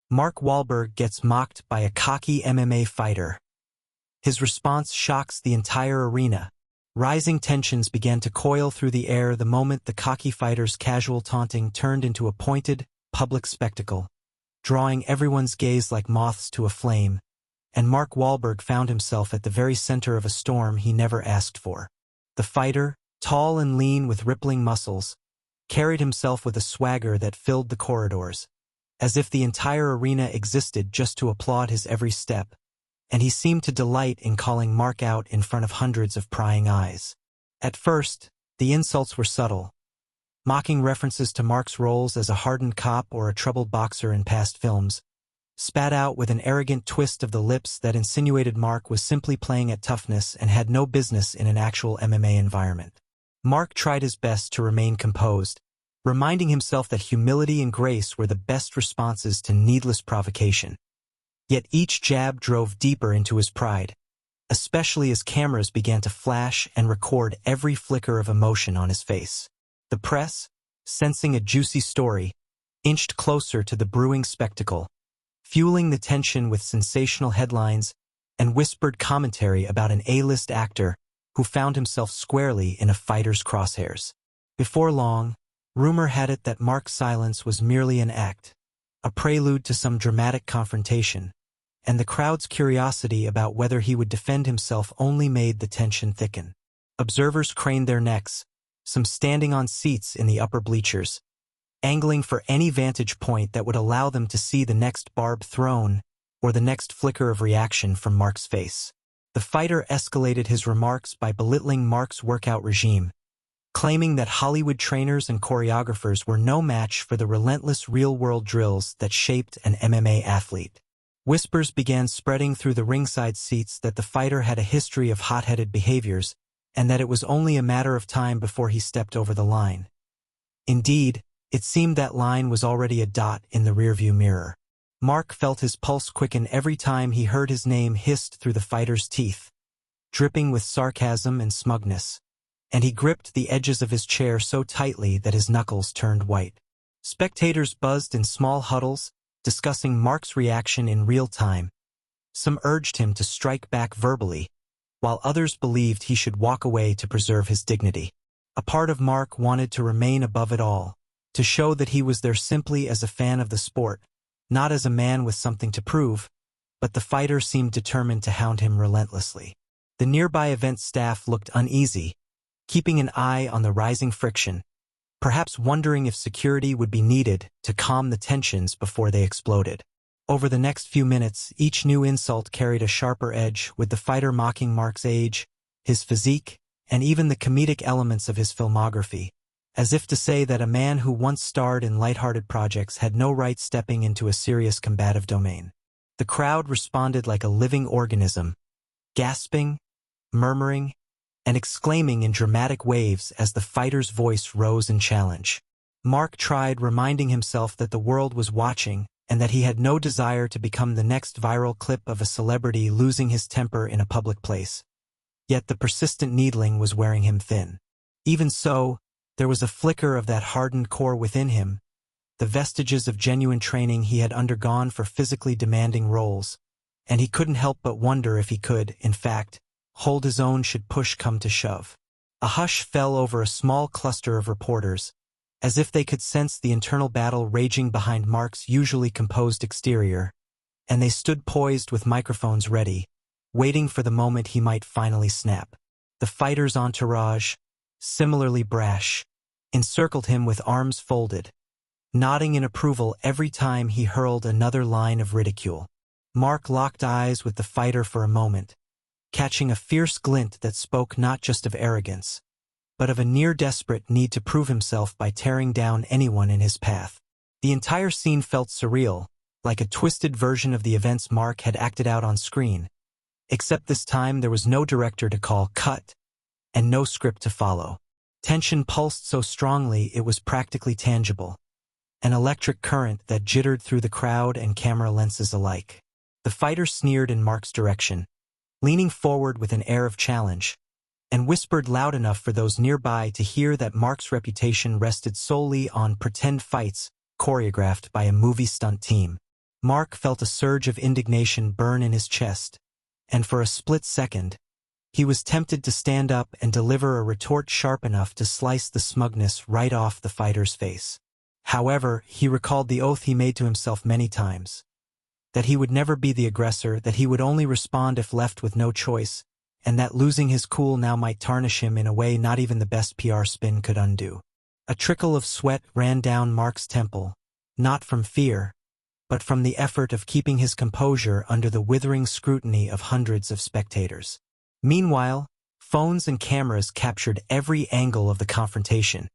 Mark Wahlberg gets mocked by a cocky MMA fighter. His response shocks the entire arena. Rising tensions began to coil through the air the moment the cocky fighter's casual taunting turned into a pointed, public spectacle, drawing everyone's gaze like moths to a flame, and Mark Wahlberg found himself at the very center of a storm he never asked for. The fighter, tall and lean with rippling muscles, carried himself with a swagger that filled the corridors, as if the entire arena existed just to applaud his every step, and he seemed to delight in calling Mark out in front of hundreds of prying eyes. At first, the insults were subtle, mocking references to Mark's roles as a hardened cop or a troubled boxer in past films, spat out with an arrogant twist of the lips that insinuated Mark was simply playing at toughness and had no business in an actual MMA environment. Mark tried his best to remain composed, reminding himself that humility and grace were the best responses to needless provocation. Yet each jab drove deeper into his pride, especially as cameras began to flash and record every flicker of emotion on his face. The press, sensing a juicy story, inched closer to the brewing spectacle, fueling the tension with sensational headlines and whispered commentary about an A-list actor who found himself squarely in a fighter's crosshairs. Before long, rumor had it that Mark's silence was merely an act, a prelude to some dramatic confrontation, and the crowd's curiosity about whether he would defend himself only made the tension thicken. Observers craned their necks, some standing on seats in the upper bleachers, angling for any vantage point that would allow them to see the next barb thrown or the next flicker of reaction from Mark's face. The fighter escalated his remarks by belittling Mark's workout regime, claiming that Hollywood trainers and choreographers were no match for the relentless real-world drills that shaped an MMA athlete. Whispers began spreading through the ringside seats that the fighter had a history of hot-headed behaviors, and that it was only a matter of time before he stepped over the line. Indeed, it seemed that line was already a dot in the rearview mirror. Mark felt his pulse quicken every time he heard his name hissed through the fighter's teeth, dripping with sarcasm and smugness, and he gripped the edges of his chair so tightly that his knuckles turned white. Spectators buzzed in small huddles, discussing Mark's reaction in real time. Some urged him to strike back verbally, while others believed he should walk away to preserve his dignity. A part of Mark wanted to remain above it all, to show that he was there simply as a fan of the sport, not as a man with something to prove, but the fighter seemed determined to hound him relentlessly. The nearby event staff looked uneasy, keeping an eye on the rising friction, perhaps wondering if security would be needed to calm the tensions before they exploded. Over the next few minutes, each new insult carried a sharper edge, with the fighter mocking Mark's age, his physique, and even the comedic elements of his filmography, as if to say that a man who once starred in lighthearted projects had no right stepping into a serious combative domain. The crowd responded like a living organism, gasping, murmuring, and exclaiming in dramatic waves as the fighter's voice rose in challenge. Mark tried reminding himself that the world was watching and that he had no desire to become the next viral clip of a celebrity losing his temper in a public place. Yet the persistent needling was wearing him thin. Even so, there was a flicker of that hardened core within him, the vestiges of genuine training he had undergone for physically demanding roles, and he couldn't help but wonder if he could, in fact, hold his own should push come to shove. A hush fell over a small cluster of reporters, as if they could sense the internal battle raging behind Mark's usually composed exterior, and they stood poised with microphones ready, waiting for the moment he might finally snap. The fighter's entourage, similarly brash, encircled him with arms folded, nodding in approval every time he hurled another line of ridicule. Mark locked eyes with the fighter for a moment, catching a fierce glint that spoke not just of arrogance, but of a near-desperate need to prove himself by tearing down anyone in his path. The entire scene felt surreal, like a twisted version of the events Mark had acted out on screen, except this time there was no director to call cut, and no script to follow. Tension pulsed so strongly it was practically tangible, an electric current that jittered through the crowd and camera lenses alike. The fighter sneered in Mark's direction, leaning forward with an air of challenge, and whispered loud enough for those nearby to hear that Mark's reputation rested solely on pretend fights choreographed by a movie stunt team. Mark felt a surge of indignation burn in his chest, and for a split second, he was tempted to stand up and deliver a retort sharp enough to slice the smugness right off the fighter's face. However, he recalled the oath he made to himself many times, that he would never be the aggressor, that he would only respond if left with no choice, and that losing his cool now might tarnish him in a way not even the best PR spin could undo. A trickle of sweat ran down Mark's temple, not from fear, but from the effort of keeping his composure under the withering scrutiny of hundreds of spectators. Meanwhile, phones and cameras captured every angle of the confrontation,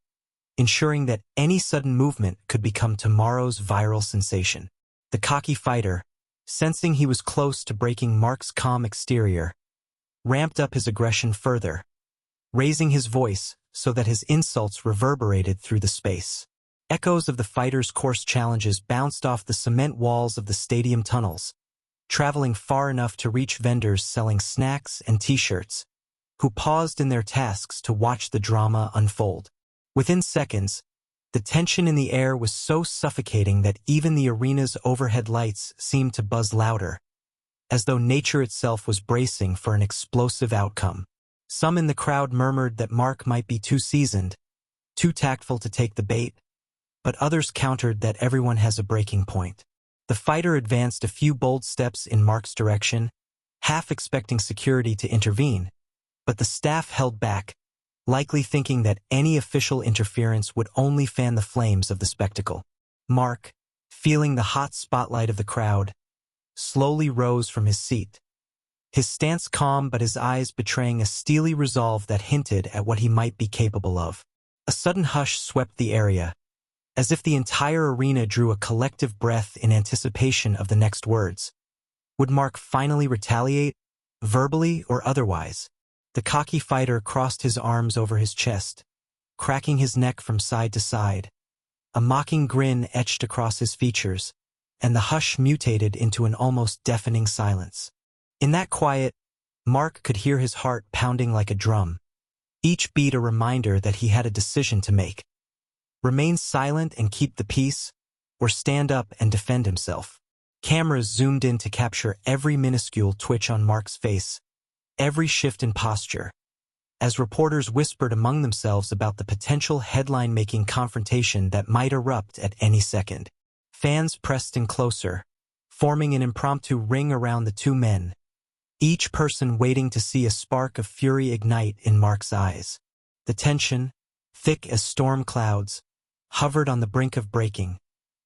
ensuring that any sudden movement could become tomorrow's viral sensation. The cocky fighter, sensing he was close to breaking Mark's calm exterior, ramped up his aggression further, raising his voice so that his insults reverberated through the space. Echoes of the fighter's coarse challenges bounced off the cement walls of the stadium tunnels, traveling far enough to reach vendors selling snacks and t-shirts, who paused in their tasks to watch the drama unfold. Within seconds, the tension in the air was so suffocating that even the arena's overhead lights seemed to buzz louder, as though nature itself was bracing for an explosive outcome. Some in the crowd murmured that Mark might be too seasoned, too tactful to take the bait, but others countered that everyone has a breaking point. The fighter advanced a few bold steps in Mark's direction, half expecting security to intervene, but the staff held back, likely thinking that any official interference would only fan the flames of the spectacle. Mark, feeling the hot spotlight of the crowd, slowly rose from his seat, his stance calm but his eyes betraying a steely resolve that hinted at what he might be capable of. A sudden hush swept the area, as if the entire arena drew a collective breath in anticipation of the next words. Would Mark finally retaliate, verbally or otherwise? The cocky fighter crossed his arms over his chest, cracking his neck from side to side. A mocking grin etched across his features, and the hush mutated into an almost deafening silence. In that quiet, Mark could hear his heart pounding like a drum, each beat a reminder that he had a decision to make. Remain silent and keep the peace, or stand up and defend himself. Cameras zoomed in to capture every minuscule twitch on Mark's face, every shift in posture, as reporters whispered among themselves about the potential headline-making confrontation that might erupt at any second. Fans pressed in closer, forming an impromptu ring around the two men, each person waiting to see a spark of fury ignite in Mark's eyes. The tension, thick as storm clouds, hovered on the brink of breaking,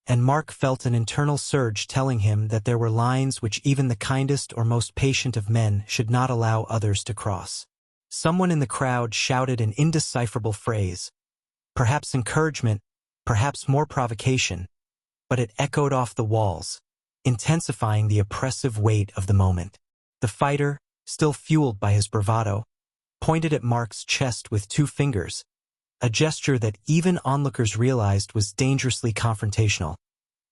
and Mark felt an internal surge telling him that there were lines which even the kindest or most patient of men should not allow others to cross. Someone in the crowd shouted an indecipherable phrase, perhaps encouragement, perhaps more provocation, but it echoed off the walls, intensifying the oppressive weight of the moment. The fighter, still fueled by his bravado, pointed at Mark's chest with two fingers, a gesture that even onlookers realized was dangerously confrontational,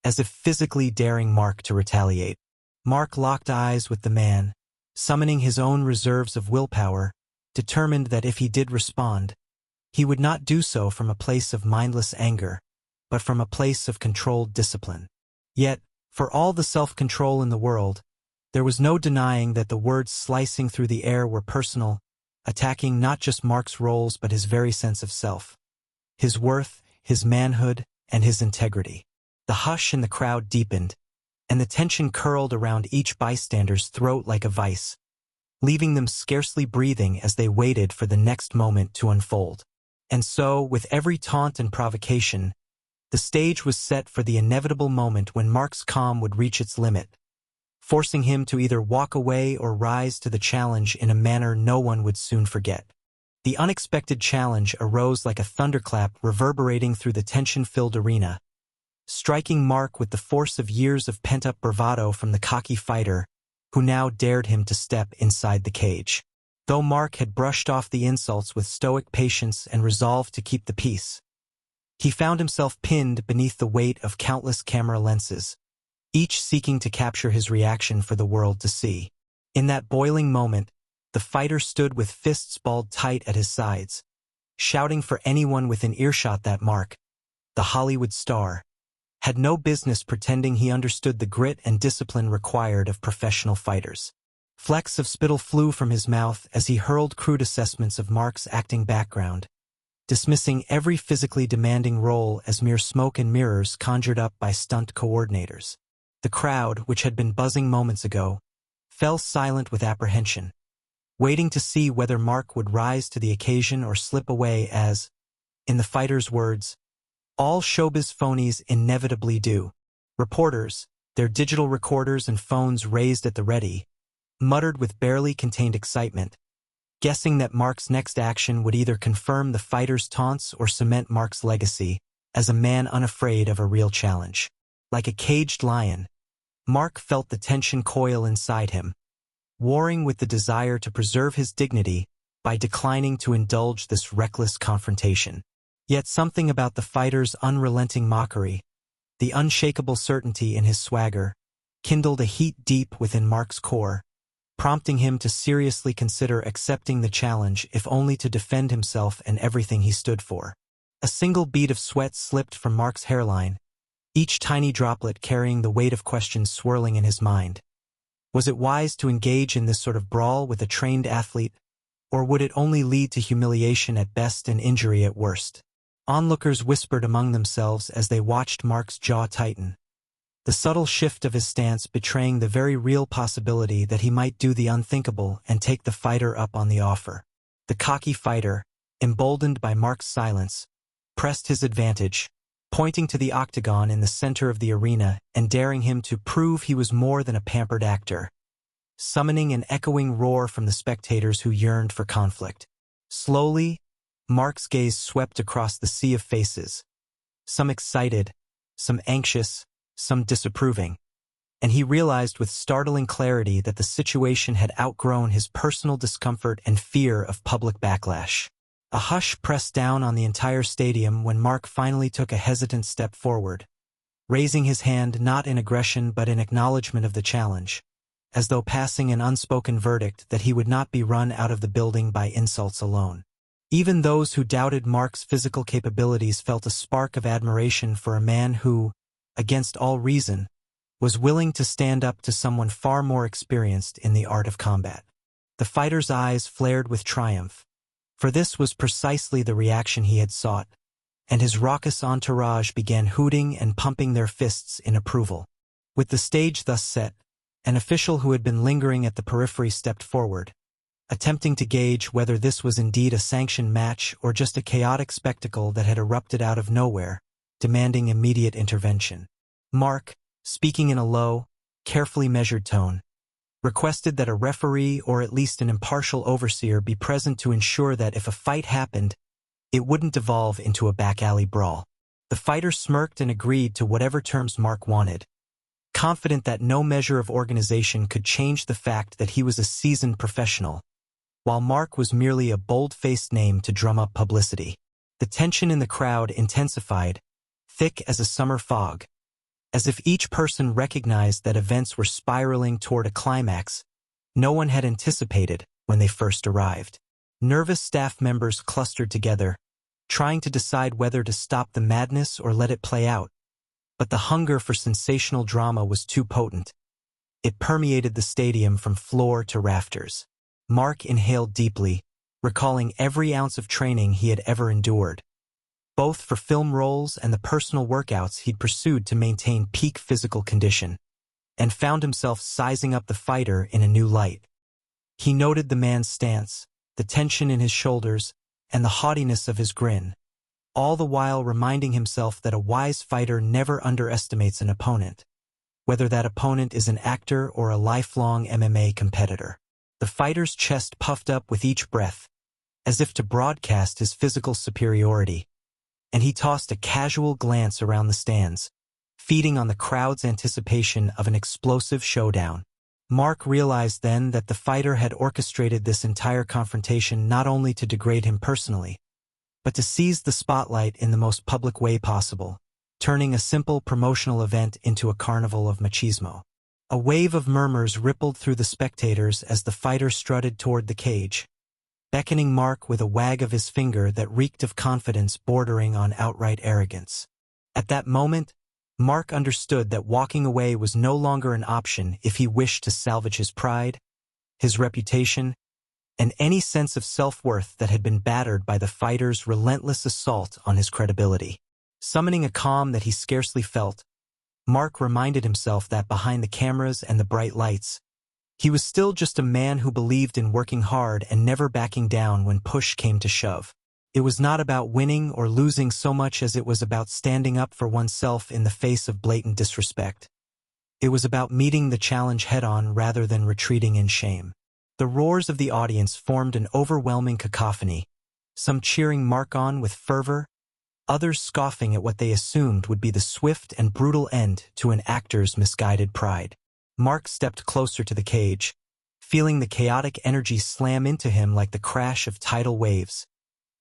as if physically daring Mark to retaliate. Mark locked eyes with the man, summoning his own reserves of willpower, determined that if he did respond, he would not do so from a place of mindless anger, but from a place of controlled discipline. Yet, for all the self-control in the world, there was no denying that the words slicing through the air were personal, attacking not just Mark's roles but his very sense of self, his worth, his manhood, and his integrity. The hush in the crowd deepened, and the tension curled around each bystander's throat like a vice, leaving them scarcely breathing as they waited for the next moment to unfold. And so, with every taunt and provocation, the stage was set for the inevitable moment when Mark's calm would reach its limit, forcing him to either walk away or rise to the challenge in a manner no one would soon forget. The unexpected challenge arose like a thunderclap reverberating through the tension-filled arena, striking Mark with the force of years of pent-up bravado from the cocky fighter, who now dared him to step inside the cage. Though Mark had brushed off the insults with stoic patience and resolve to keep the peace, he found himself pinned beneath the weight of countless camera lenses, each seeking to capture his reaction for the world to see. In that boiling moment, the fighter stood with fists balled tight at his sides, shouting for anyone within earshot that Mark, the Hollywood star, had no business pretending he understood the grit and discipline required of professional fighters. Flecks of spittle flew from his mouth as he hurled crude assessments of Mark's acting background, dismissing every physically demanding role as mere smoke and mirrors conjured up by stunt coordinators. The crowd, which had been buzzing moments ago, fell silent with apprehension, waiting to see whether Mark would rise to the occasion or slip away as, in the fighter's words, all showbiz phonies inevitably do. Reporters, their digital recorders and phones raised at the ready, muttered with barely contained excitement, guessing that Mark's next action would either confirm the fighter's taunts or cement Mark's legacy as a man unafraid of a real challenge. Like a caged lion, Mark felt the tension coil inside him, warring with the desire to preserve his dignity by declining to indulge this reckless confrontation. Yet something about the fighter's unrelenting mockery, the unshakable certainty in his swagger, kindled a heat deep within Mark's core, prompting him to seriously consider accepting the challenge if only to defend himself and everything he stood for. A single bead of sweat slipped from Mark's hairline, each tiny droplet carrying the weight of questions swirling in his mind. Was it wise to engage in this sort of brawl with a trained athlete, or would it only lead to humiliation at best and injury at worst? Onlookers whispered among themselves as they watched Mark's jaw tighten, the subtle shift of his stance betraying the very real possibility that he might do the unthinkable and take the fighter up on the offer. The cocky fighter, emboldened by Mark's silence, pressed his advantage, pointing to the octagon in the center of the arena and daring him to prove he was more than a pampered actor, summoning an echoing roar from the spectators who yearned for conflict. Slowly, Mark's gaze swept across the sea of faces, some excited, some anxious, some disapproving, and he realized with startling clarity that the situation had outgrown his personal discomfort and fear of public backlash. A hush pressed down on the entire stadium when Mark finally took a hesitant step forward, raising his hand not in aggression but in acknowledgement of the challenge, as though passing an unspoken verdict that he would not be run out of the building by insults alone. Even those who doubted Mark's physical capabilities felt a spark of admiration for a man who, against all reason, was willing to stand up to someone far more experienced in the art of combat. The fighter's eyes flared with triumph, for this was precisely the reaction he had sought, and his raucous entourage began hooting and pumping their fists in approval. With the stage thus set, an official who had been lingering at the periphery stepped forward, attempting to gauge whether this was indeed a sanctioned match or just a chaotic spectacle that had erupted out of nowhere, demanding immediate intervention. Mark, speaking in a low, carefully measured tone, requested that a referee or at least an impartial overseer be present to ensure that if a fight happened, it wouldn't devolve into a back-alley brawl. The fighter smirked and agreed to whatever terms Mark wanted, confident that no measure of organization could change the fact that he was a seasoned professional, while Mark was merely a bold-faced name to drum up publicity. The tension in the crowd intensified, thick as a summer fog, as if each person recognized that events were spiraling toward a climax no one had anticipated when they first arrived. Nervous staff members clustered together, trying to decide whether to stop the madness or let it play out. But the hunger for sensational drama was too potent. It permeated the stadium from floor to rafters. Mark inhaled deeply, recalling every ounce of training he had ever endured, both for film roles and the personal workouts he'd pursued to maintain peak physical condition, and found himself sizing up the fighter in a new light. He noted the man's stance, the tension in his shoulders, and the haughtiness of his grin, all the while reminding himself that a wise fighter never underestimates an opponent, whether that opponent is an actor or a lifelong MMA competitor. The fighter's chest puffed up with each breath, as if to broadcast his physical superiority, and he tossed a casual glance around the stands, feeding on the crowd's anticipation of an explosive showdown. Mark realized then that the fighter had orchestrated this entire confrontation not only to degrade him personally, but to seize the spotlight in the most public way possible, turning a simple promotional event into a carnival of machismo. A wave of murmurs rippled through the spectators as the fighter strutted toward the cage, beckoning Mark with a wag of his finger that reeked of confidence bordering on outright arrogance. At that moment, Mark understood that walking away was no longer an option if he wished to salvage his pride, his reputation, and any sense of self-worth that had been battered by the fighter's relentless assault on his credibility. Summoning a calm that he scarcely felt, Mark reminded himself that behind the cameras and the bright lights, he was still just a man who believed in working hard and never backing down when push came to shove. It was not about winning or losing so much as it was about standing up for oneself in the face of blatant disrespect. It was about meeting the challenge head-on rather than retreating in shame. The roars of the audience formed an overwhelming cacophony, some cheering Mark on with fervor, others scoffing at what they assumed would be the swift and brutal end to an actor's misguided pride. Mark stepped closer to the cage, feeling the chaotic energy slam into him like the crash of tidal waves,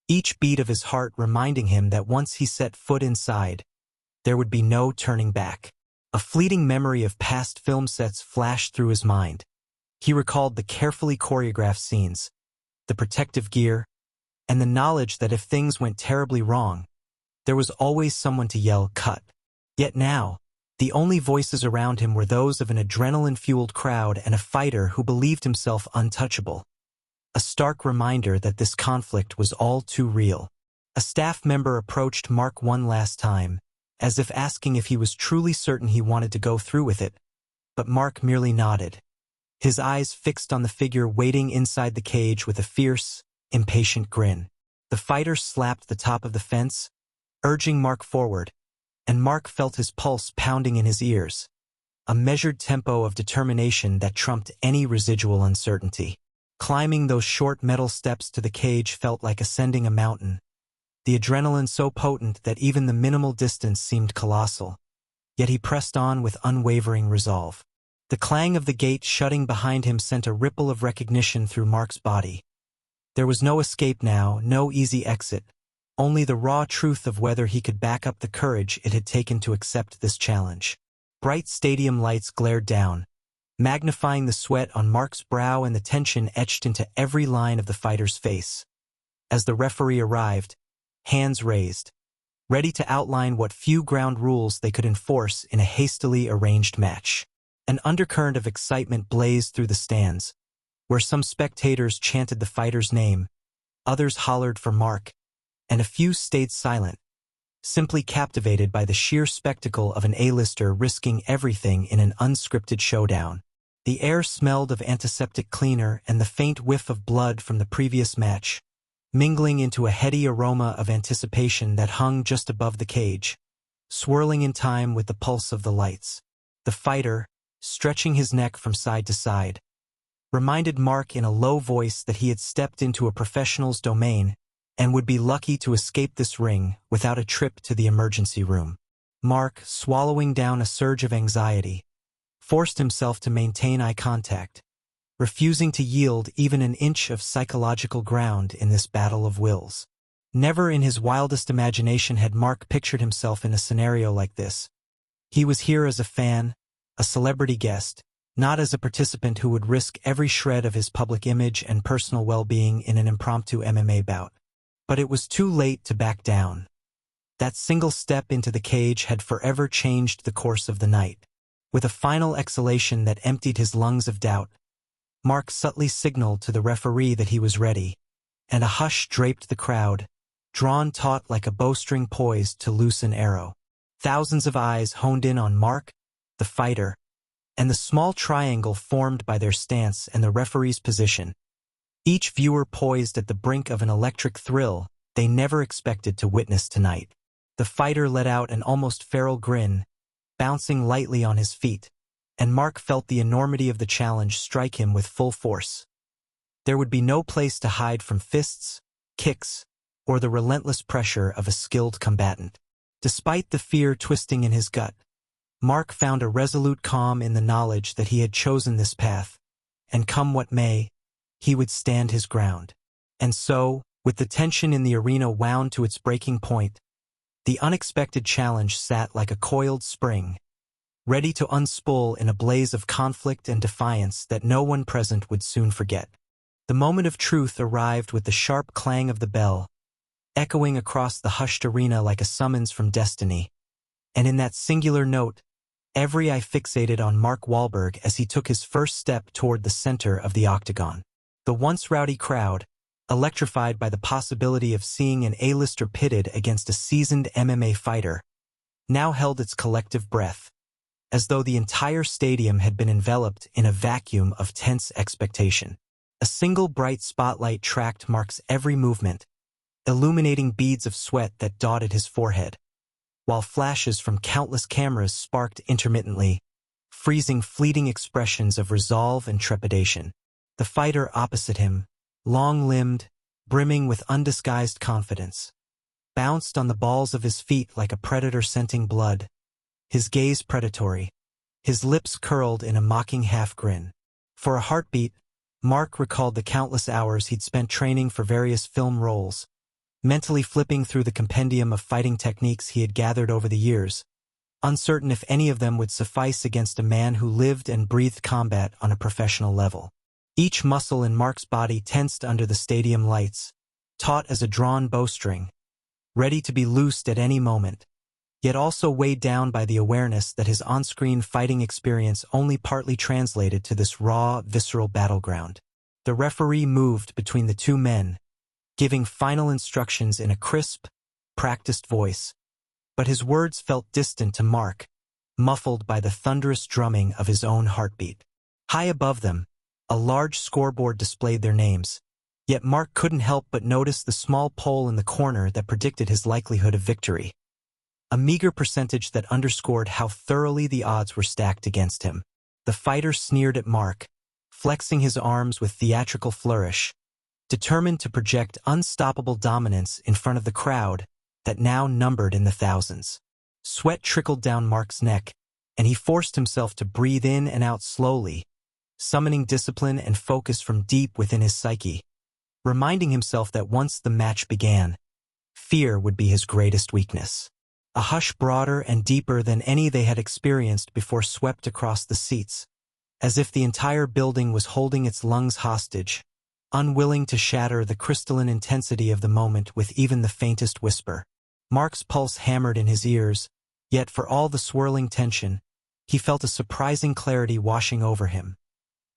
each beat of his heart reminding him that once he set foot inside, there would be no turning back. A fleeting memory of past film sets flashed through his mind. He recalled the carefully choreographed scenes, the protective gear, and the knowledge that if things went terribly wrong, there was always someone to yell, "Cut." Yet now, the only voices around him were those of an adrenaline-fueled crowd and a fighter who believed himself untouchable. A stark reminder that this conflict was all too real. A staff member approached Mark one last time, as if asking if he was truly certain he wanted to go through with it, but Mark merely nodded, his eyes fixed on the figure waiting inside the cage with a fierce, impatient grin. The fighter slapped the top of the fence, urging Mark forward, and Mark felt his pulse pounding in his ears, a measured tempo of determination that trumped any residual uncertainty. Climbing those short metal steps to the cage felt like ascending a mountain, the adrenaline so potent that even the minimal distance seemed colossal. Yet he pressed on with unwavering resolve. The clang of the gate shutting behind him sent a ripple of recognition through Mark's body. There was no escape now, no easy exit, only the raw truth of whether he could back up the courage it had taken to accept this challenge. Bright stadium lights glared down, magnifying the sweat on Mark's brow and the tension etched into every line of the fighter's face. As the referee arrived, hands raised, ready to outline what few ground rules they could enforce in a hastily arranged match. An undercurrent of excitement blazed through the stands, where some spectators chanted the fighter's name, others hollered for Mark, and a few stayed silent, simply captivated by the sheer spectacle of an A-lister risking everything in an unscripted showdown. The air smelled of antiseptic cleaner and the faint whiff of blood from the previous match, mingling into a heady aroma of anticipation that hung just above the cage, swirling in time with the pulse of the lights. The fighter, stretching his neck from side to side, reminded Mark in a low voice that he had stepped into a professional's domain and would be lucky to escape this ring without a trip to the emergency room. Mark, swallowing down a surge of anxiety, forced himself to maintain eye contact, refusing to yield even an inch of psychological ground in this battle of wills. Never in his wildest imagination had Mark pictured himself in a scenario like this. He was here as a fan, a celebrity guest, not as a participant who would risk every shred of his public image and personal well-being in an impromptu MMA bout. But it was too late to back down. That single step into the cage had forever changed the course of the night. With a final exhalation that emptied his lungs of doubt, Mark subtly signaled to the referee that he was ready, and a hush draped the crowd, drawn taut like a bowstring poised to loose an arrow. Thousands of eyes honed in on Mark, the fighter, and the small triangle formed by their stance and the referee's position, each viewer poised at the brink of an electric thrill they never expected to witness tonight. The fighter let out an almost feral grin, bouncing lightly on his feet, and Mark felt the enormity of the challenge strike him with full force. There would be no place to hide from fists, kicks, or the relentless pressure of a skilled combatant. Despite the fear twisting in his gut, Mark found a resolute calm in the knowledge that he had chosen this path, and come what may, he would stand his ground. And so, with the tension in the arena wound to its breaking point, the unexpected challenge sat like a coiled spring, ready to unspool in a blaze of conflict and defiance that no one present would soon forget. The moment of truth arrived with the sharp clang of the bell, echoing across the hushed arena like a summons from destiny. And in that singular note, every eye fixated on Mark Wahlberg as he took his first step toward the center of the octagon. The once rowdy crowd, electrified by the possibility of seeing an A-lister pitted against a seasoned MMA fighter, now held its collective breath, as though the entire stadium had been enveloped in a vacuum of tense expectation. A single bright spotlight tracked Mark's every movement, illuminating beads of sweat that dotted his forehead, while flashes from countless cameras sparked intermittently, freezing fleeting expressions of resolve and trepidation. The fighter opposite him, long-limbed, brimming with undisguised confidence, bounced on the balls of his feet like a predator scenting blood, his gaze predatory, his lips curled in a mocking half-grin. For a heartbeat, Mark recalled the countless hours he'd spent training for various film roles, mentally flipping through the compendium of fighting techniques he had gathered over the years, uncertain if any of them would suffice against a man who lived and breathed combat on a professional level. Each muscle in Mark's body tensed under the stadium lights, taut as a drawn bowstring, ready to be loosed at any moment, yet also weighed down by the awareness that his on-screen fighting experience only partly translated to this raw, visceral battleground. The referee moved between the two men, giving final instructions in a crisp, practiced voice, but his words felt distant to Mark, muffled by the thunderous drumming of his own heartbeat. High above them, a large scoreboard displayed their names, yet Mark couldn't help but notice the small poll in the corner that predicted his likelihood of victory, a meager percentage that underscored how thoroughly the odds were stacked against him. The fighter sneered at Mark, flexing his arms with theatrical flourish, determined to project unstoppable dominance in front of the crowd that now numbered in the thousands. Sweat trickled down Mark's neck, and he forced himself to breathe in and out slowly, summoning discipline and focus from deep within his psyche, reminding himself that once the match began, fear would be his greatest weakness. A hush broader and deeper than any they had experienced before swept across the seats, as if the entire building was holding its lungs hostage, unwilling to shatter the crystalline intensity of the moment with even the faintest whisper. Mark's pulse hammered in his ears, yet for all the swirling tension, he felt a surprising clarity washing over him,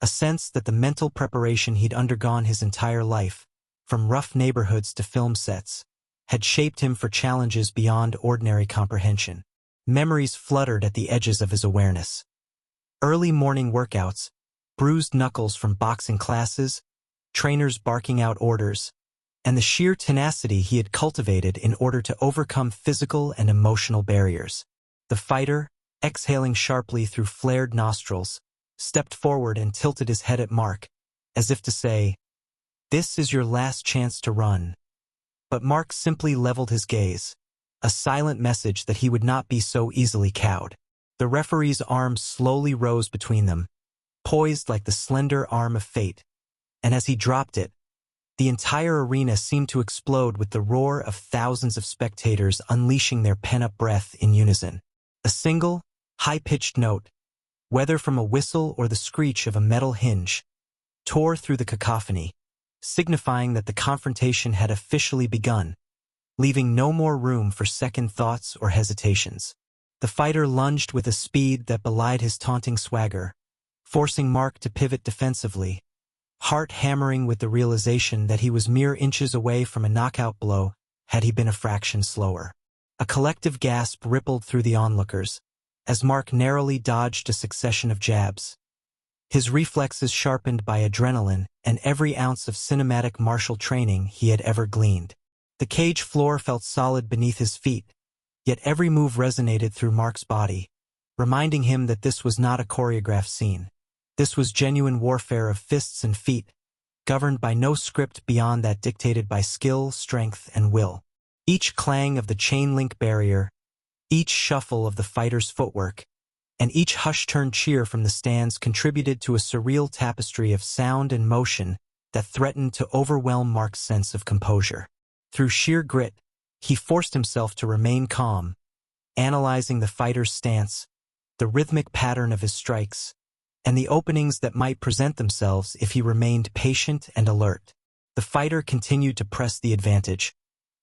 a sense that the mental preparation he'd undergone his entire life, from rough neighborhoods to film sets, had shaped him for challenges beyond ordinary comprehension. Memories fluttered at the edges of his awareness. Early morning workouts, bruised knuckles from boxing classes, trainers barking out orders, and the sheer tenacity he had cultivated in order to overcome physical and emotional barriers. The fighter, exhaling sharply through flared nostrils, stepped forward and tilted his head at Mark, as if to say, "This is your last chance to run." But Mark simply leveled his gaze, a silent message that he would not be so easily cowed. The referee's arm slowly rose between them, poised like the slender arm of fate, and as he dropped it, the entire arena seemed to explode with the roar of thousands of spectators unleashing their pent-up breath in unison. A single, high-pitched note, whether from a whistle or the screech of a metal hinge, tore through the cacophony, signifying that the confrontation had officially begun, leaving no more room for second thoughts or hesitations. The fighter lunged with a speed that belied his taunting swagger, forcing Mark to pivot defensively, heart hammering with the realization that he was mere inches away from a knockout blow had he been a fraction slower. A collective gasp rippled through the onlookers, as Mark narrowly dodged a succession of jabs, his reflexes sharpened by adrenaline and every ounce of cinematic martial training he had ever gleaned. The cage floor felt solid beneath his feet, yet every move resonated through Mark's body, reminding him that this was not a choreographed scene. This was genuine warfare of fists and feet, governed by no script beyond that dictated by skill, strength, and will. Each clang of the chain-link barrier, each shuffle of the fighter's footwork, and each hush-turned cheer from the stands contributed to a surreal tapestry of sound and motion that threatened to overwhelm Mark's sense of composure. Through sheer grit, he forced himself to remain calm, analyzing the fighter's stance, the rhythmic pattern of his strikes, and the openings that might present themselves if he remained patient and alert. The fighter continued to press the advantage,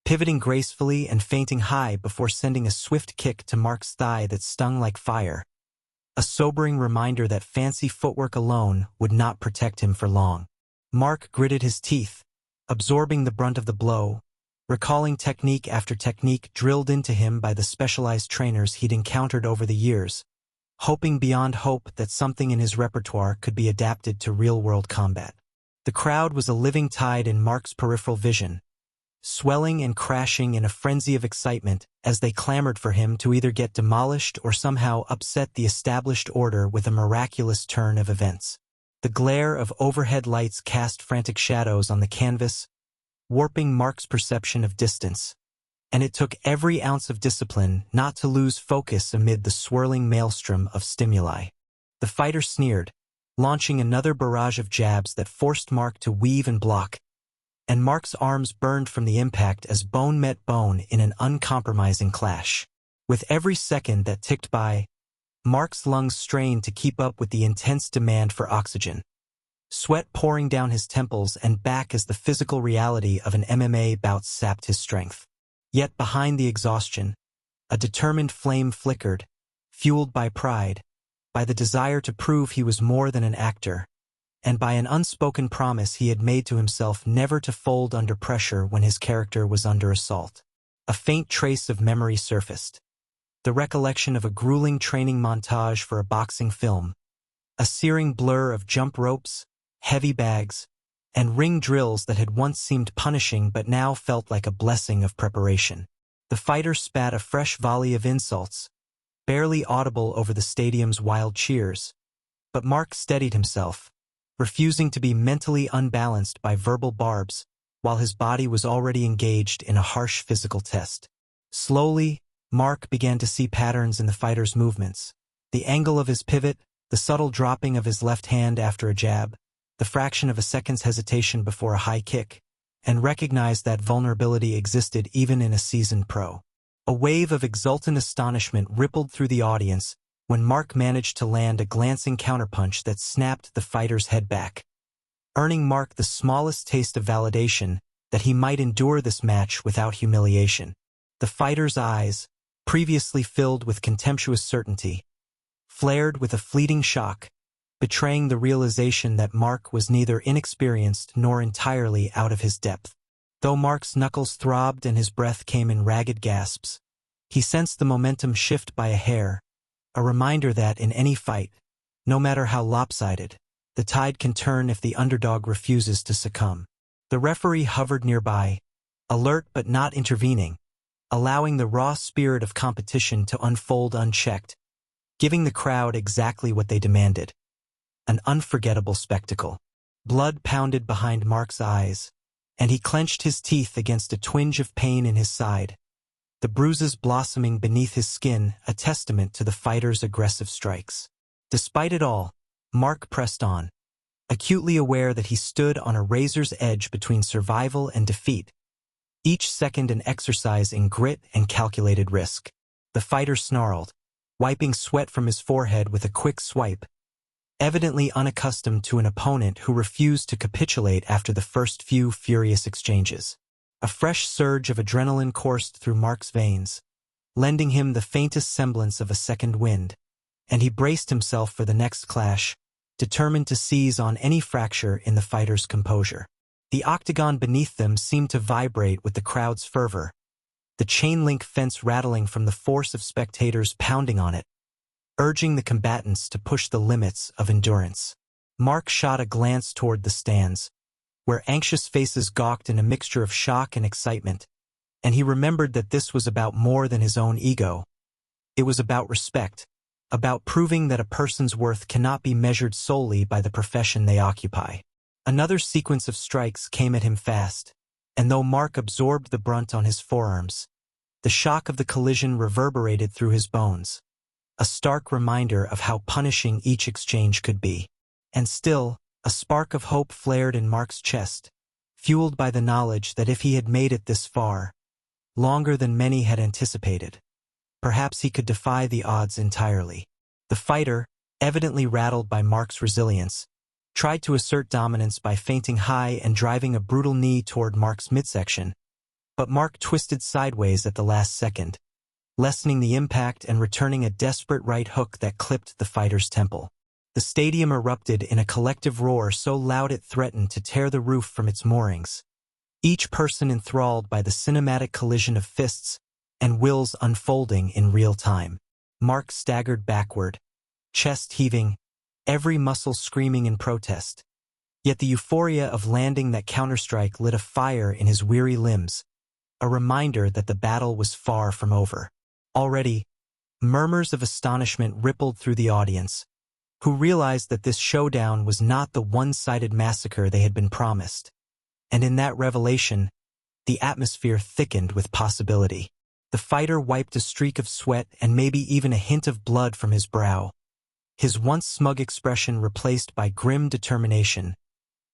pivoting gracefully and feinting high before sending a swift kick to Mark's thigh that stung like fire. A sobering reminder that fancy footwork alone would not protect him for long. Mark gritted his teeth, absorbing the brunt of the blow, recalling technique after technique drilled into him by the specialized trainers he'd encountered over the years, hoping beyond hope that something in his repertoire could be adapted to real-world combat. The crowd was a living tide in Mark's peripheral vision, swelling and crashing in a frenzy of excitement as they clamored for him to either get demolished or somehow upset the established order with a miraculous turn of events. The glare of overhead lights cast frantic shadows on the canvas, warping Mark's perception of distance, and it took every ounce of discipline not to lose focus amid the swirling maelstrom of stimuli. The fighter sneered, launching another barrage of jabs that forced Mark to weave and block, and Mark's arms burned from the impact as bone met bone in an uncompromising clash. With every second that ticked by, Mark's lungs strained to keep up with the intense demand for oxygen, sweat pouring down his temples and back as the physical reality of an MMA bout sapped his strength. Yet behind the exhaustion, a determined flame flickered, fueled by pride, by the desire to prove he was more than an actor, and by an unspoken promise he had made to himself never to fold under pressure when his character was under assault. A faint trace of memory surfaced, the recollection of a grueling training montage for a boxing film, a searing blur of jump ropes, heavy bags, and ring drills that had once seemed punishing but now felt like a blessing of preparation. The fighter spat a fresh volley of insults, barely audible over the stadium's wild cheers, but Mark steadied himself, refusing to be mentally unbalanced by verbal barbs while his body was already engaged in a harsh physical test. Slowly, Mark began to see patterns in the fighter's movements, the angle of his pivot, the subtle dropping of his left hand after a jab, the fraction of a second's hesitation before a high kick, and recognized that vulnerability existed even in a seasoned pro. A wave of exultant astonishment rippled through the audience when Mark managed to land a glancing counterpunch that snapped the fighter's head back, earning Mark the smallest taste of validation that he might endure this match without humiliation. The fighter's eyes, previously filled with contemptuous certainty, flared with a fleeting shock, betraying the realization that Mark was neither inexperienced nor entirely out of his depth. Though Mark's knuckles throbbed and his breath came in ragged gasps, he sensed the momentum shift by a hair, a reminder that in any fight, no matter how lopsided, the tide can turn if the underdog refuses to succumb. The referee hovered nearby, alert but not intervening, allowing the raw spirit of competition to unfold unchecked, giving the crowd exactly what they demanded. An unforgettable spectacle. Blood pounded behind Mark's eyes, and he clenched his teeth against a twinge of pain in his side, the bruises blossoming beneath his skin, a testament to the fighter's aggressive strikes. Despite it all, Mark pressed on, acutely aware that he stood on a razor's edge between survival and defeat, each second an exercise in grit and calculated risk. The fighter snarled, wiping sweat from his forehead with a quick swipe, evidently unaccustomed to an opponent who refused to capitulate after the first few furious exchanges. A fresh surge of adrenaline coursed through Mark's veins, lending him the faintest semblance of a second wind, and he braced himself for the next clash, determined to seize on any fracture in the fighter's composure. The octagon beneath them seemed to vibrate with the crowd's fervor, the chain-link fence rattling from the force of spectators pounding on it, urging the combatants to push the limits of endurance. Mark shot a glance toward the stands, where anxious faces gawked in a mixture of shock and excitement, and he remembered that this was about more than his own ego. It was about respect, about proving that a person's worth cannot be measured solely by the profession they occupy. Another sequence of strikes came at him fast, and though Mark absorbed the brunt on his forearms, the shock of the collision reverberated through his bones, a stark reminder of how punishing each exchange could be. And still, a spark of hope flared in Mark's chest, fueled by the knowledge that if he had made it this far, longer than many had anticipated, perhaps he could defy the odds entirely. The fighter, evidently rattled by Mark's resilience, tried to assert dominance by feinting high and driving a brutal knee toward Mark's midsection, But Mark twisted sideways at the last second, lessening the impact and returning a desperate right hook that clipped the fighter's temple. The stadium erupted in a collective roar so loud it threatened to tear the roof from its moorings, each person enthralled by the cinematic collision of fists and wills unfolding in real time. Mark staggered backward, chest heaving, every muscle screaming in protest. Yet the euphoria of landing that counterstrike lit a fire in his weary limbs, a reminder that the battle was far from over. Already, murmurs of astonishment rippled through the audience, who realized that this showdown was not the one-sided massacre they had been promised. And in that revelation, the atmosphere thickened with possibility. The fighter wiped a streak of sweat and maybe even a hint of blood from his brow, his once smug expression replaced by grim determination,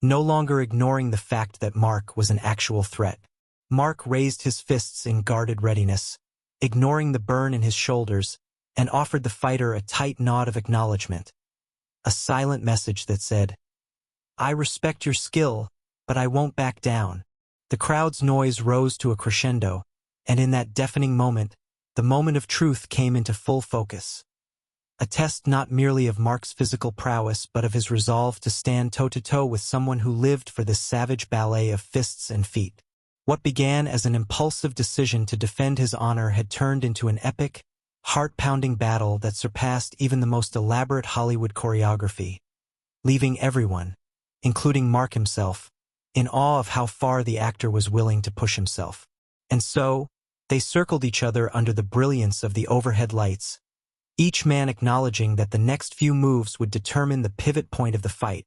no longer ignoring the fact that Mark was an actual threat. Mark raised his fists in guarded readiness, ignoring the burn in his shoulders, and offered the fighter a tight nod of acknowledgement, a silent message that said, "I respect your skill, but I won't back down." The crowd's noise rose to a crescendo, and in that deafening moment, the moment of truth came into full focus. A test not merely of Mark's physical prowess but of his resolve to stand toe-to-toe with someone who lived for this savage ballet of fists and feet. What began as an impulsive decision to defend his honor had turned into an epic, heart-pounding battle that surpassed even the most elaborate Hollywood choreography, leaving everyone, including Mark himself, in awe of how far the actor was willing to push himself. And so, they circled each other under the brilliance of the overhead lights, each man acknowledging that the next few moves would determine the pivot point of the fight,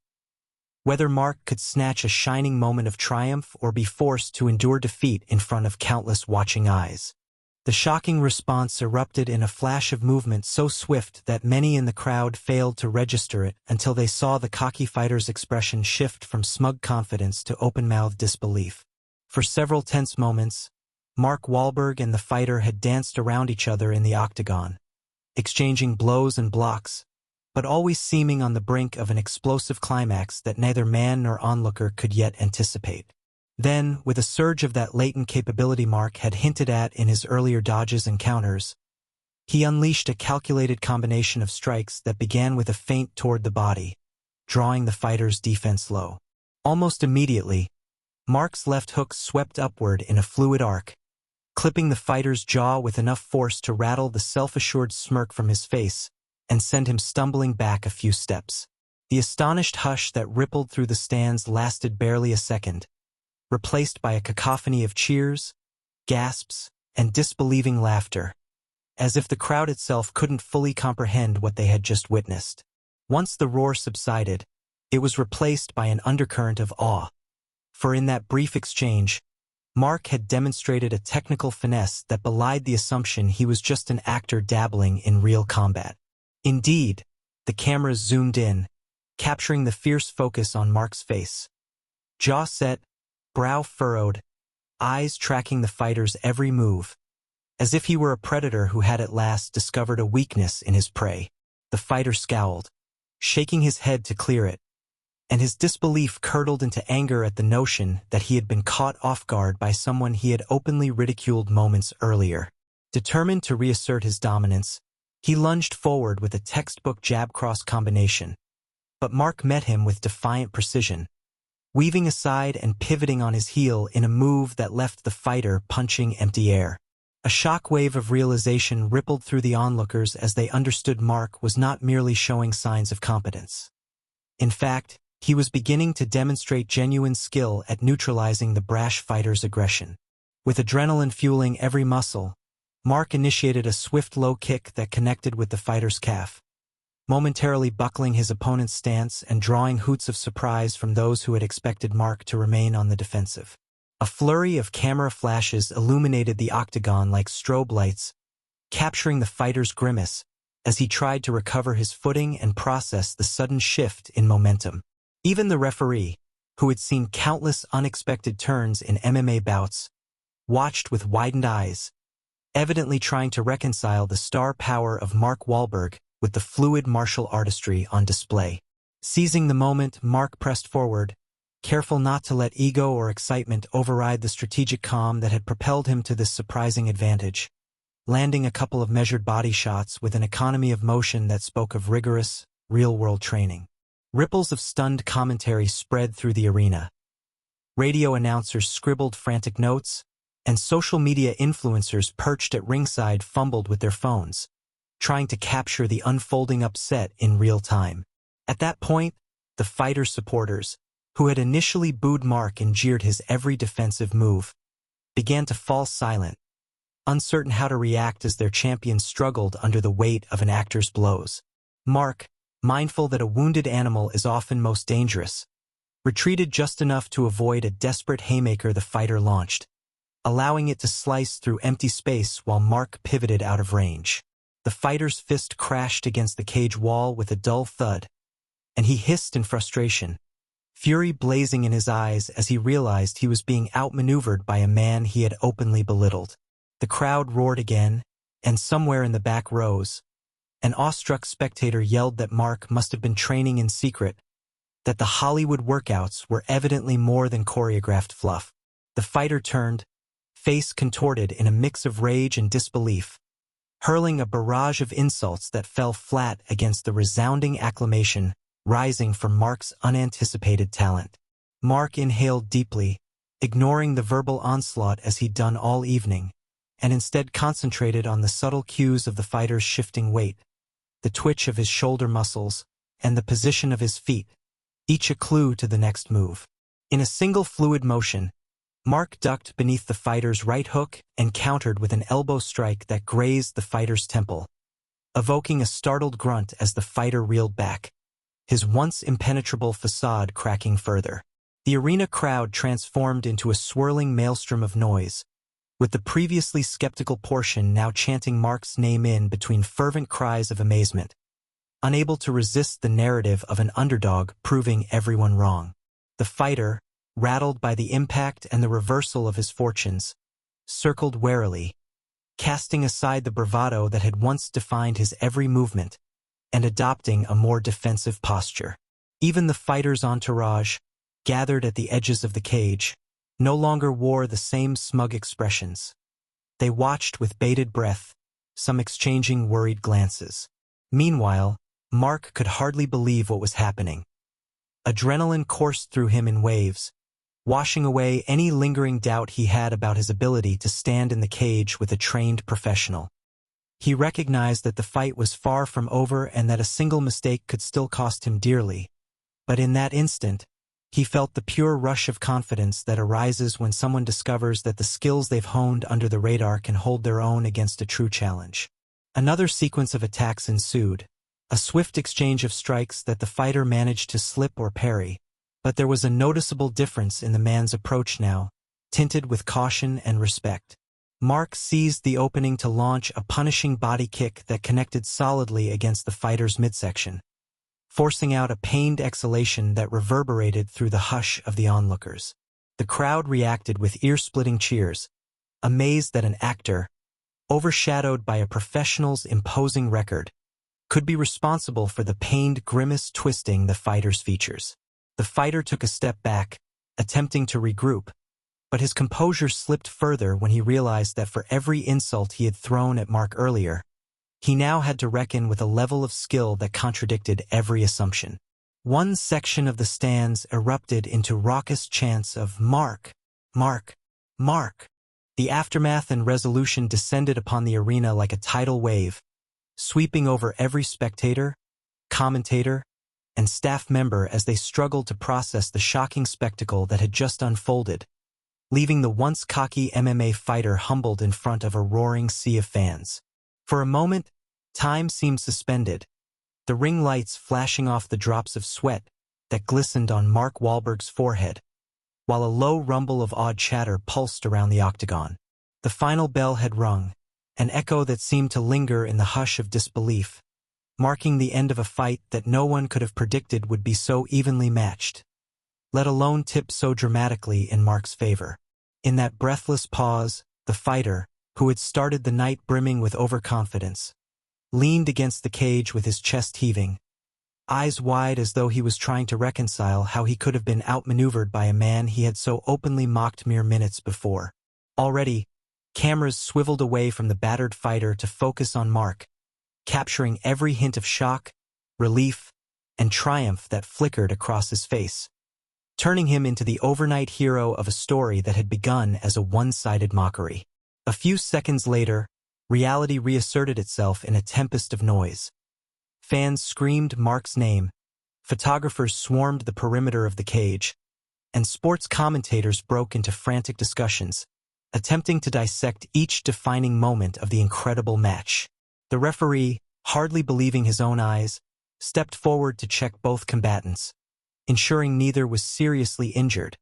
whether Mark could snatch a shining moment of triumph or be forced to endure defeat in front of countless watching eyes. The shocking response erupted in a flash of movement so swift that many in the crowd failed to register it until they saw the cocky fighter's expression shift from smug confidence to open-mouthed disbelief. For several tense moments, Mark Wahlberg and the fighter had danced around each other in the octagon, exchanging blows and blocks, but always seeming on the brink of an explosive climax that neither man nor onlooker could yet anticipate. Then, with a surge of that latent capability Mark had hinted at in his earlier dodges and counters, he unleashed a calculated combination of strikes that began with a feint toward the body, drawing the fighter's defense low. Almost immediately, Mark's left hook swept upward in a fluid arc, clipping the fighter's jaw with enough force to rattle the self-assured smirk from his face and send him stumbling back a few steps. The astonished hush that rippled through the stands lasted barely a second, replaced by a cacophony of cheers, gasps, and disbelieving laughter, as if the crowd itself couldn't fully comprehend what they had just witnessed. Once the roar subsided, it was replaced by an undercurrent of awe, for in that brief exchange, Mark had demonstrated a technical finesse that belied the assumption he was just an actor dabbling in real combat. Indeed, the cameras zoomed in, capturing the fierce focus on Mark's face. Jaw set, brow furrowed, eyes tracking the fighter's every move, as if he were a predator who had at last discovered a weakness in his prey. The fighter scowled, shaking his head to clear it, and his disbelief curdled into anger at the notion that he had been caught off guard by someone he had openly ridiculed moments earlier. Determined to reassert his dominance, he lunged forward with a textbook jab-cross combination, but Mark met him with defiant precision, weaving aside and pivoting on his heel in a move that left the fighter punching empty air. A shockwave of realization rippled through the onlookers as they understood Mark was not merely showing signs of competence. In fact, he was beginning to demonstrate genuine skill at neutralizing the brash fighter's aggression. With adrenaline fueling every muscle, Mark initiated a swift low kick that connected with the fighter's calf, momentarily buckling his opponent's stance and drawing hoots of surprise from those who had expected Mark to remain on the defensive. A flurry of camera flashes illuminated the octagon like strobe lights, capturing the fighter's grimace as he tried to recover his footing and process the sudden shift in momentum. Even the referee, who had seen countless unexpected turns in MMA bouts, watched with widened eyes, evidently trying to reconcile the star power of Mark Wahlberg with the fluid martial artistry on display. Seizing the moment, Mark pressed forward, careful not to let ego or excitement override the strategic calm that had propelled him to this surprising advantage, landing a couple of measured body shots with an economy of motion that spoke of rigorous, real-world training. Ripples of stunned commentary spread through the arena. Radio announcers scribbled frantic notes, and social media influencers perched at ringside fumbled with their phones, trying to capture the unfolding upset in real time. At that point, the fighter's supporters, who had initially booed Mark and jeered his every defensive move, began to fall silent, uncertain how to react as their champion struggled under the weight of an actor's blows. Mark, mindful that a wounded animal is often most dangerous, retreated just enough to avoid a desperate haymaker the fighter launched, allowing it to slice through empty space while Mark pivoted out of range. The fighter's fist crashed against the cage wall with a dull thud, and he hissed in frustration, fury blazing in his eyes as he realized he was being outmaneuvered by a man he had openly belittled. The crowd roared again, and somewhere in the back rows, an awestruck spectator yelled that Mark must have been training in secret, that the Hollywood workouts were evidently more than choreographed fluff. The fighter turned, face contorted in a mix of rage and disbelief, hurling a barrage of insults that fell flat against the resounding acclamation rising from Mark's unanticipated talent. Mark inhaled deeply, ignoring the verbal onslaught as he'd done all evening, and instead concentrated on the subtle cues of the fighter's shifting weight, the twitch of his shoulder muscles, and the position of his feet, each a clue to the next move. In a single fluid motion, Mark ducked beneath the fighter's right hook and countered with an elbow strike that grazed the fighter's temple, evoking a startled grunt as the fighter reeled back, his once impenetrable facade cracking further. The arena crowd transformed into a swirling maelstrom of noise, with the previously skeptical portion now chanting Mark's name in between fervent cries of amazement, unable to resist the narrative of an underdog proving everyone wrong. The fighter, rattled by the impact and the reversal of his fortunes, circled warily, casting aside the bravado that had once defined his every movement, and adopting a more defensive posture. Even the fighter's entourage, gathered at the edges of the cage, no longer wore the same smug expressions. They watched with bated breath, some exchanging worried glances. Meanwhile, Mark could hardly believe what was happening. Adrenaline coursed through him in waves, washing away any lingering doubt he had about his ability to stand in the cage with a trained professional. He recognized that the fight was far from over and that a single mistake could still cost him dearly. But in that instant, he felt the pure rush of confidence that arises when someone discovers that the skills they've honed under the radar can hold their own against a true challenge. Another sequence of attacks ensued, a swift exchange of strikes that the fighter managed to slip or parry, but there was a noticeable difference in the man's approach now, tinted with caution and respect. Mark seized the opening to launch a punishing body kick that connected solidly against the fighter's midsection, forcing out a pained exhalation that reverberated through the hush of the onlookers. The crowd reacted with ear-splitting cheers, amazed that an actor, overshadowed by a professional's imposing record, could be responsible for the pained grimace twisting the fighter's features. The fighter took a step back, attempting to regroup, but his composure slipped further when he realized that for every insult he had thrown at Mark earlier, he now had to reckon with a level of skill that contradicted every assumption. One section of the stands erupted into raucous chants of "Mark! Mark! Mark!" The aftermath and resolution descended upon the arena like a tidal wave, sweeping over every spectator, commentator, and staff member as they struggled to process the shocking spectacle that had just unfolded, leaving the once cocky MMA fighter humbled in front of a roaring sea of fans. For a moment, time seemed suspended, the ring lights flashing off the drops of sweat that glistened on Mark Wahlberg's forehead, while a low rumble of awed chatter pulsed around the octagon. The final bell had rung, an echo that seemed to linger in the hush of disbelief, marking the end of a fight that no one could have predicted would be so evenly matched, let alone tip so dramatically in Mark's favor. In that breathless pause, the fighter, who had started the night brimming with overconfidence, leaned against the cage with his chest heaving, eyes wide as though he was trying to reconcile how he could have been outmaneuvered by a man he had so openly mocked mere minutes before. Already, cameras swiveled away from the battered fighter to focus on Mark, capturing every hint of shock, relief, and triumph that flickered across his face, turning him into the overnight hero of a story that had begun as a one-sided mockery. A few seconds later, reality reasserted itself in a tempest of noise. Fans screamed Mark's name, photographers swarmed the perimeter of the cage, and sports commentators broke into frantic discussions, attempting to dissect each defining moment of the incredible match. The referee, hardly believing his own eyes, stepped forward to check both combatants, ensuring neither was seriously injured,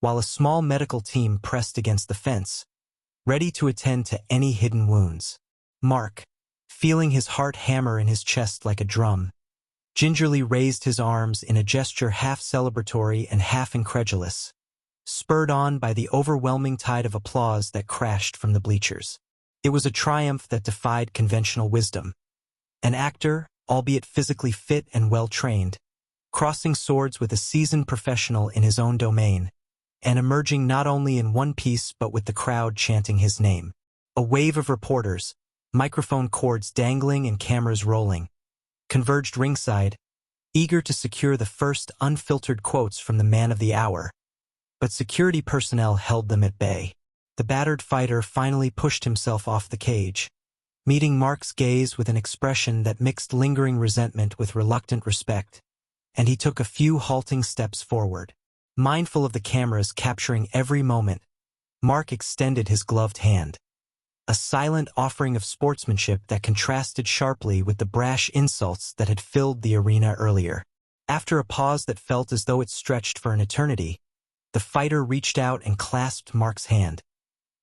while a small medical team pressed against the fence, ready to attend to any hidden wounds. Mark, feeling his heart hammer in his chest like a drum, gingerly raised his arms in a gesture half celebratory and half incredulous, spurred on by the overwhelming tide of applause that crashed from the bleachers. It was a triumph that defied conventional wisdom. An actor, albeit physically fit and well-trained, crossing swords with a seasoned professional in his own domain, and emerging not only in one piece but with the crowd chanting his name. A wave of reporters, microphone cords dangling and cameras rolling, converged ringside, eager to secure the first unfiltered quotes from the man of the hour. But security personnel held them at bay. The battered fighter finally pushed himself off the cage, meeting Mark's gaze with an expression that mixed lingering resentment with reluctant respect, and he took a few halting steps forward. Mindful of the cameras capturing every moment, Mark extended his gloved hand, a silent offering of sportsmanship that contrasted sharply with the brash insults that had filled the arena earlier. After a pause that felt as though it stretched for an eternity, the fighter reached out and clasped Mark's hand,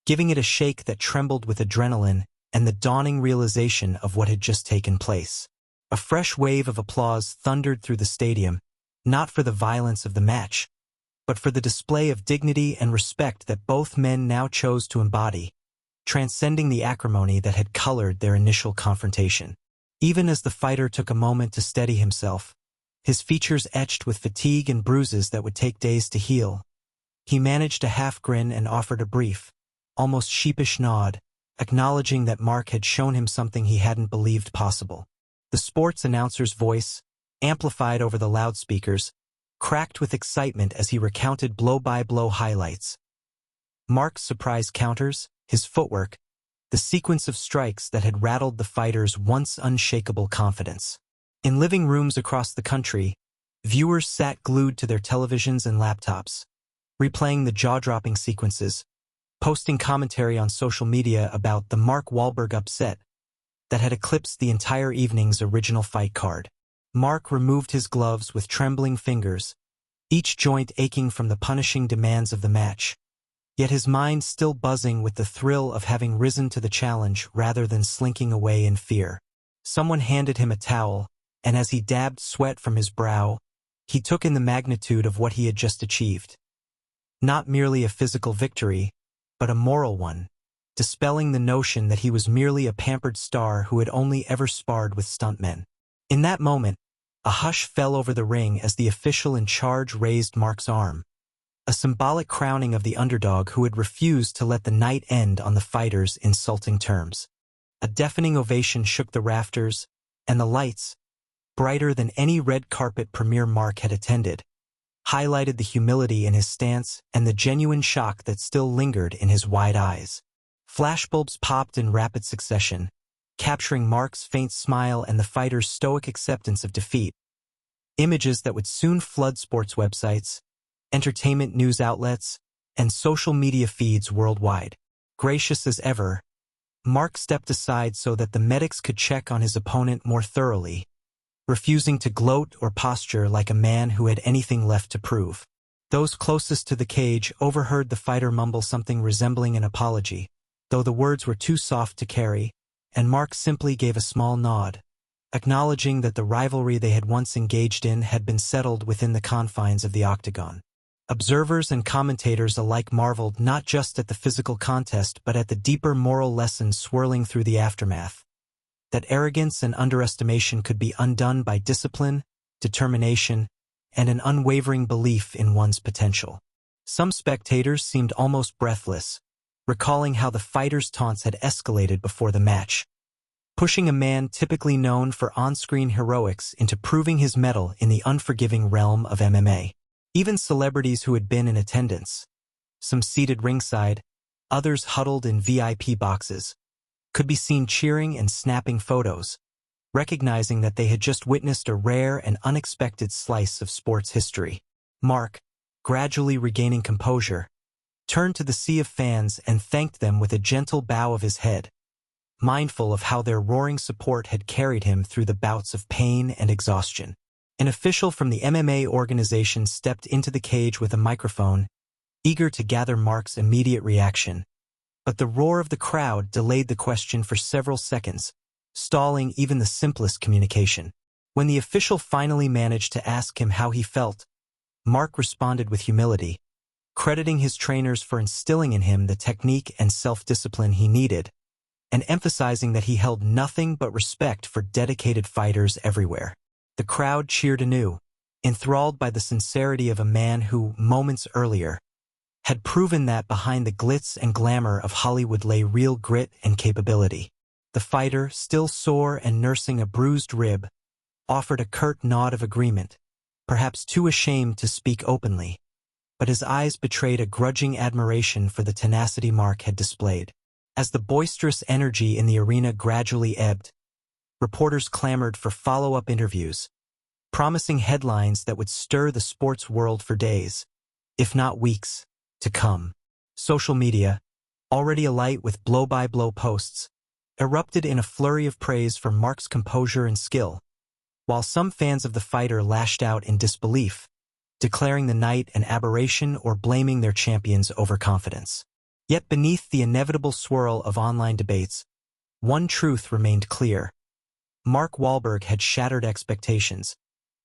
giving it a shake that trembled with adrenaline and the dawning realization of what had just taken place. A fresh wave of applause thundered through the stadium, not for the violence of the match, but for the display of dignity and respect that both men now chose to embody, transcending the acrimony that had colored their initial confrontation. Even as the fighter took a moment to steady himself, his features etched with fatigue and bruises that would take days to heal, he managed a half grin and offered a brief, almost sheepish nod, acknowledging that Mark had shown him something he hadn't believed possible. The sports announcer's voice, amplified over the loudspeakers, cracked with excitement as he recounted blow-by-blow highlights. Mark's surprise counters, his footwork, the sequence of strikes that had rattled the fighter's once unshakable confidence. In living rooms across the country, viewers sat glued to their televisions and laptops, replaying the jaw-dropping sequences, posting commentary on social media about the Mark Wahlberg upset that had eclipsed the entire evening's original fight card. Mark removed his gloves with trembling fingers, each joint aching from the punishing demands of the match, yet his mind still buzzing with the thrill of having risen to the challenge rather than slinking away in fear. Someone handed him a towel, and as he dabbed sweat from his brow, he took in the magnitude of what he had just achieved. Not merely a physical victory, but a moral one, dispelling the notion that he was merely a pampered star who had only ever sparred with stuntmen. In that moment, a hush fell over the ring as the official in charge raised Mark's arm, a symbolic crowning of the underdog who had refused to let the night end on the fighter's insulting terms. A deafening ovation shook the rafters, and the lights, brighter than any red carpet premiere Mark had attended, highlighted the humility in his stance and the genuine shock that still lingered in his wide eyes. Flashbulbs popped in rapid succession, capturing Mark's faint smile and the fighter's stoic acceptance of defeat. Images that would soon flood sports websites, entertainment news outlets, and social media feeds worldwide. Gracious as ever, Mark stepped aside so that the medics could check on his opponent more thoroughly, refusing to gloat or posture like a man who had anything left to prove. Those closest to the cage overheard the fighter mumble something resembling an apology, though the words were too soft to carry, and Mark simply gave a small nod, acknowledging that the rivalry they had once engaged in had been settled within the confines of the octagon. Observers and commentators alike marveled not just at the physical contest but at the deeper moral lessons swirling through the aftermath. That arrogance and underestimation could be undone by discipline, determination, and an unwavering belief in one's potential. Some spectators seemed almost breathless, recalling how the fighter's taunts had escalated before the match, pushing a man typically known for on-screen heroics into proving his mettle in the unforgiving realm of MMA. Even celebrities who had been in attendance, some seated ringside, others huddled in VIP boxes, could be seen cheering and snapping photos, recognizing that they had just witnessed a rare and unexpected slice of sports history. Mark, gradually regaining composure, turned to the sea of fans and thanked them with a gentle bow of his head, mindful of how their roaring support had carried him through the bouts of pain and exhaustion. An official from the MMA organization stepped into the cage with a microphone, eager to gather Mark's immediate reaction. But the roar of the crowd delayed the question for several seconds, stalling even the simplest communication. When the official finally managed to ask him how he felt, Mark responded with humility, crediting his trainers for instilling in him the technique and self-discipline he needed, and emphasizing that he held nothing but respect for dedicated fighters everywhere. The crowd cheered anew, enthralled by the sincerity of a man who, moments earlier, had proven that behind the glitz and glamour of Hollywood lay real grit and capability. The fighter, still sore and nursing a bruised rib, offered a curt nod of agreement, perhaps too ashamed to speak openly, but his eyes betrayed a grudging admiration for the tenacity Mark had displayed. As the boisterous energy in the arena gradually ebbed, reporters clamored for follow-up interviews, promising headlines that would stir the sports world for days, if not weeks, to come. Social media, already alight with blow-by-blow posts, erupted in a flurry of praise for Mark's composure and skill, while some fans of the fighter lashed out in disbelief, declaring the night an aberration or blaming their champion's overconfidence. Yet beneath the inevitable swirl of online debates, one truth remained clear. Mark Wahlberg had shattered expectations,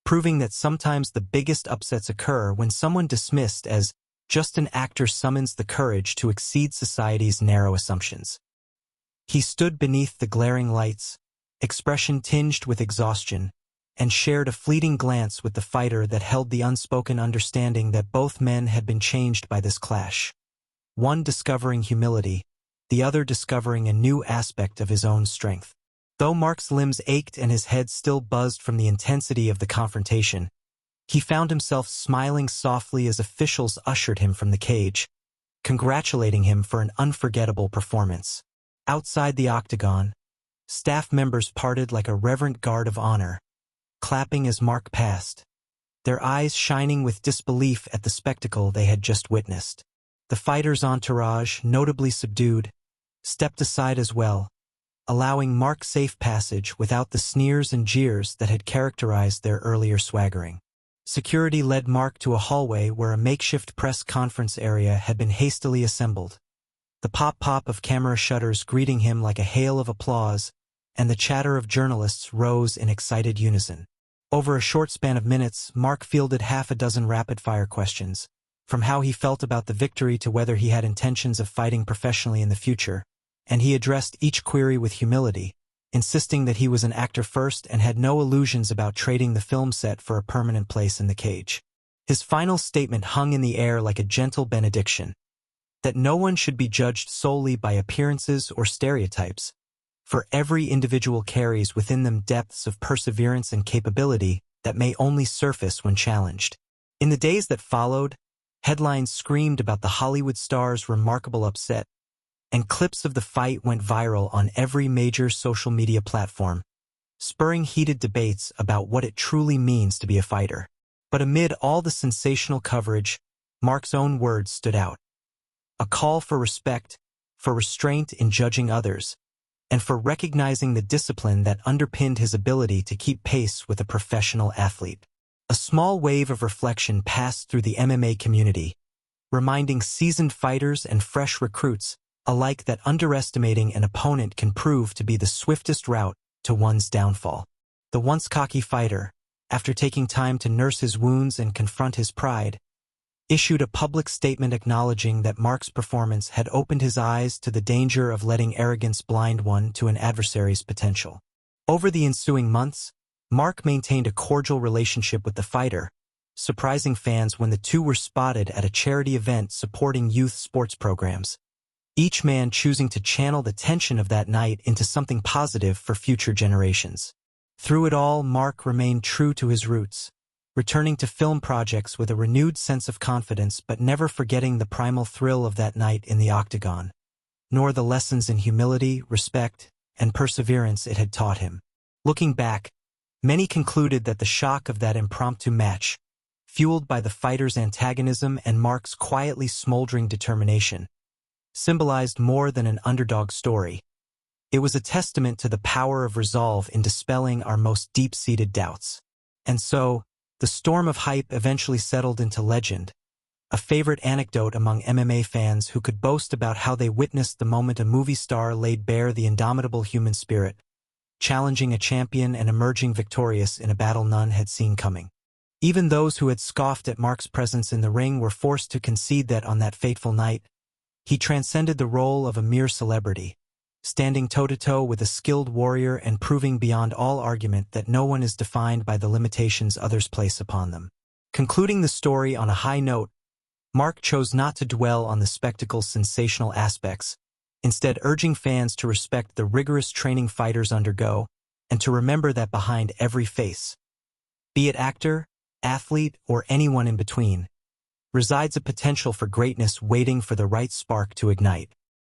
proving that sometimes the biggest upsets occur when someone dismissed as just an actor summons the courage to exceed society's narrow assumptions. He stood beneath the glaring lights, expression tinged with exhaustion, and shared a fleeting glance with the fighter that held the unspoken understanding that both men had been changed by this clash. One discovering humility, the other discovering a new aspect of his own strength. Though Mark's limbs ached and his head still buzzed from the intensity of the confrontation, he found himself smiling softly as officials ushered him from the cage, congratulating him for an unforgettable performance. Outside the octagon, staff members parted like a reverent guard of honor, clapping as Mark passed, their eyes shining with disbelief at the spectacle they had just witnessed. The fighter's entourage, notably subdued, stepped aside as well, allowing Mark safe passage without the sneers and jeers that had characterized their earlier swaggering. Security led Mark to a hallway where a makeshift press conference area had been hastily assembled, the pop-pop of camera shutters greeting him like a hail of applause, and the chatter of journalists rose in excited unison. Over a short span of minutes, Mark fielded half a dozen rapid-fire questions, from how he felt about the victory to whether he had intentions of fighting professionally in the future, and he addressed each query with humility, insisting that he was an actor first and had no illusions about trading the film set for a permanent place in the cage. His final statement hung in the air like a gentle benediction, that no one should be judged solely by appearances or stereotypes, for every individual carries within them depths of perseverance and capability that may only surface when challenged. In the days that followed, headlines screamed about the Hollywood star's remarkable upset, and clips of the fight went viral on every major social media platform, spurring heated debates about what it truly means to be a fighter. But amid all the sensational coverage, Mark's own words stood out. A call for respect, for restraint in judging others, and for recognizing the discipline that underpinned his ability to keep pace with a professional athlete. A small wave of reflection passed through the MMA community, reminding seasoned fighters and fresh recruits alike that underestimating an opponent can prove to be the swiftest route to one's downfall. The once cocky fighter, after taking time to nurse his wounds and confront his pride, issued a public statement acknowledging that Mark's performance had opened his eyes to the danger of letting arrogance blind one to an adversary's potential. Over the ensuing months, Mark maintained a cordial relationship with the fighter, surprising fans when the two were spotted at a charity event supporting youth sports programs, each man choosing to channel the tension of that night into something positive for future generations. Through it all, Mark remained true to his roots, returning to film projects with a renewed sense of confidence but never forgetting the primal thrill of that night in the octagon, nor the lessons in humility, respect, and perseverance it had taught him. Looking back, many concluded that the shock of that impromptu match, fueled by the fighter's antagonism and Mark's quietly smoldering determination, symbolized more than an underdog story. It was a testament to the power of resolve in dispelling our most deep-seated doubts. And so, the storm of hype eventually settled into legend, a favorite anecdote among MMA fans who could boast about how they witnessed the moment a movie star laid bare the indomitable human spirit, challenging a champion and emerging victorious in a battle none had seen coming. Even those who had scoffed at Mark's presence in the ring were forced to concede that on that fateful night, he transcended the role of a mere celebrity, standing toe-to-toe with a skilled warrior and proving beyond all argument that no one is defined by the limitations others place upon them. Concluding the story on a high note, Mark chose not to dwell on the spectacle's sensational aspects, instead urging fans to respect the rigorous training fighters undergo and to remember that behind every face, be it actor, athlete, or anyone in between, resides a potential for greatness waiting for the right spark to ignite.